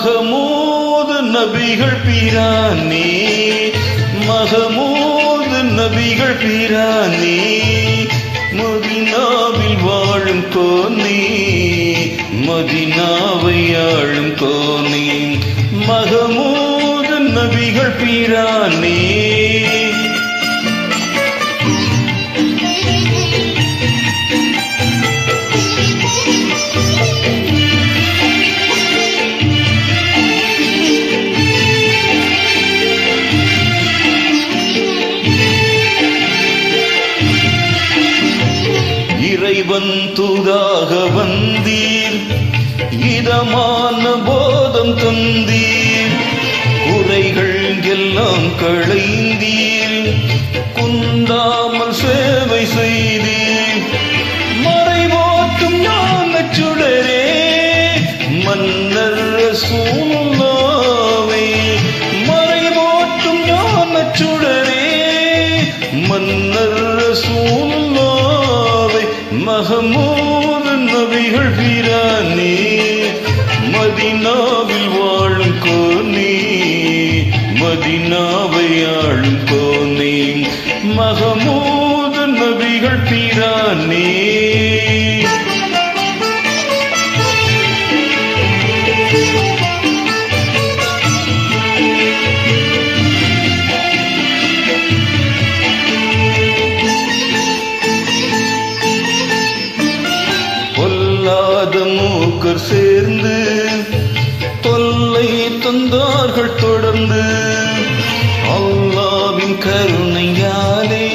மஹமூது நபிகள் பிரானே, மஹமூது நபிகள் பிரானே, மதீனாவில் வாழும் கோனே, மதீனாவை ஆளும் கோனே, மஹமூது நபிகள் பிரானே. இறைவன் தூதாக வந்தீர், இதமான போதம் தந்தீர், குறைகள் எல்லாம் களைந்தீர், குந்தாமல் சேவை செய்தீர். மறைவோட்டும் ஞானச் சுடரே, மன்னர் ரசூலுல்லாஹ்வே, மறைவோட்டும் ஞானச் சுடரே, மன்னர் ரசூலுல்லாஹ்வே, மஹமூது நபிகள் பிரானே, மதீனாவில் வாழும் கோனே, மதீனாவை ஆளும் கோனே, மஹமூது நபிகள் பிரானே. பொல்லாத மூக்கர் சேர்ந்து தொல்லை தந்தார்கள் தொடர்ந்து, அல்லாவின் கருணையாலே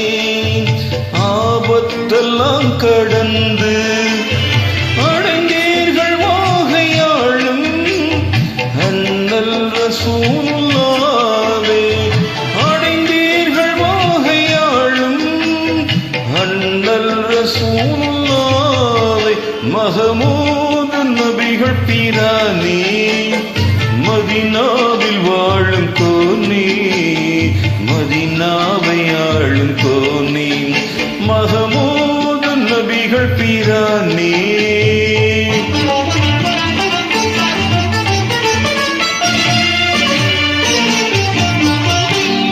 ஆபத்தெல்லாம் கடந்து அடைந்தீர்கள் வாகையாளும் அண்ணல் ரசூலுல்லாஹ்வே, அடைந்தீர்கள் வாகையாளும் அண்ணல் ரசூலுல்லாஹ்வே, மஹமூது நபிகள் பிரானே, மதீனாவில் வாழும் கோனே, மதீனாவை ஆளும் கோனே, மஹமூது நபிகள் பிரானே.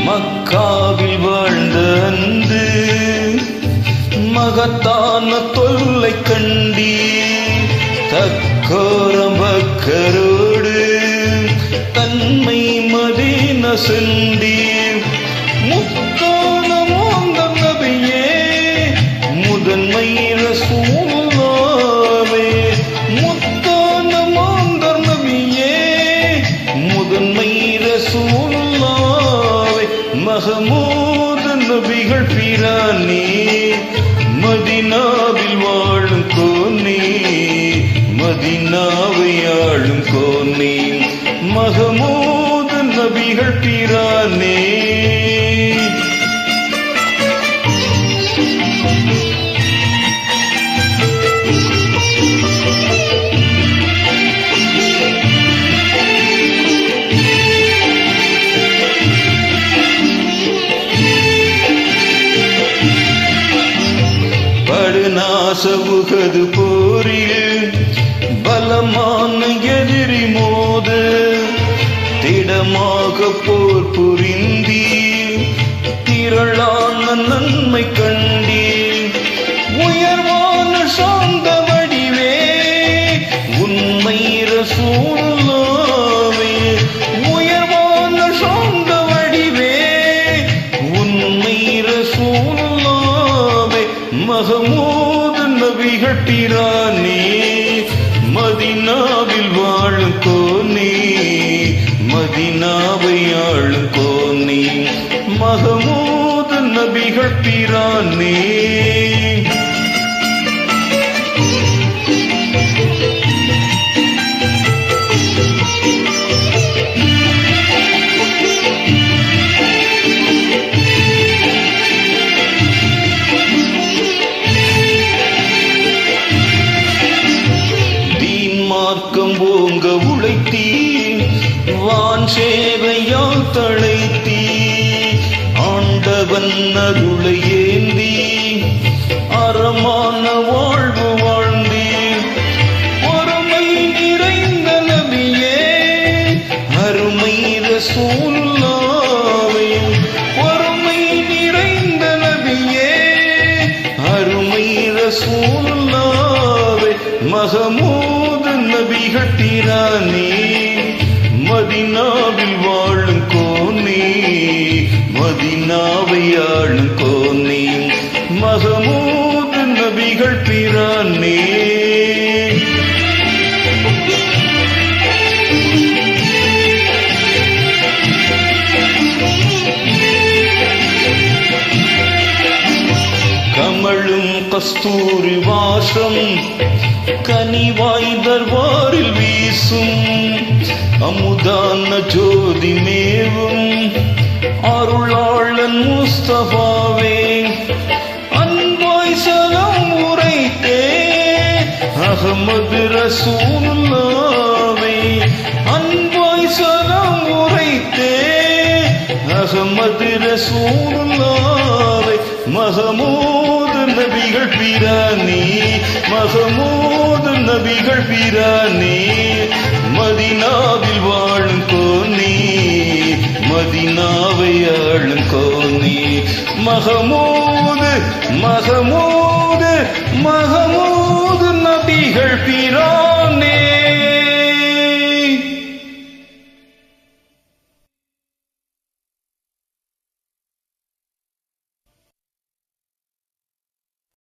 மக்காவில் வாழ்ந்த அன்று மகத்தான தொல்லை கண்டி, தக்கோரம் பக்கரோடு தன்மை மதீனா சென்றீர். முத்தான மோந்தம் நபியே, முதன்மை ரசூலுல்லாஹ்வே, முத்தான மோந்தர் நபியே, முதன்மை ரசூலுல்லாஹ்வே, மஹமூது நபிகள் பிரானே, மதீனாவில் வாழும் கோனே, மதீனாவை ஆளும் கோனே, மஹமூது நபிகள் பிரானே. படுநாச உஹது போரில் பலமான எதிரி மோது, திடமாக போர் புரிந்தீர், திரளான நன்மை கண்டீர். உயர்வான சாந்த வடிவே, உண்மை ரசூலுல்லாஹ்வே, உயர்வான சாந்த வடிவே, உண்மை ரசூலுல்லாஹ்வே, மஹமூது நபிகள் பிரானே, மதீனாவில் வாழும் கோனே, மதீனாவை ஆளும் கோனே, மஹமூது நபிகள் பிரானே. மார்க்கம் ஓங்க உழைத்தீ, வான் சேவையால் தழைத்தீ, ஆண்டவன் அருளை ஏந்தி அறமான வாழ்வு வாழ்ந்தீர். பொறுமை நிறைந்த நபியே, ரசூலுல்லாஹ்வே மஹமூது நபிகள் பிரானே மதீனாவில் வாழும் கோனே மதீனாவை ஆளும் கோனே மஹமூது நபிகள் பிரானே கமழும் கஸ்தூரி வாசம் கனிவாய் தர்பாரில் வீசும் அமுதான ஜோதி மேவும் அருளாளன் முஸ்தபாவே அன்பாய் சலாம் உரைத்தே அஹமது ரசூலுல்லாஹ்வே அன்பாய் சலாம் உரைத்தே அஹமது ரசூலுல்லாஹ்வே மஹமூது நபிகள் பிரானே மஹமூது நபிகள் பிரானே மதீனாவில் வாழும் கோனே மதீனாவை ஆளும் கோனே மஹமூது மஹமூது மஹமூது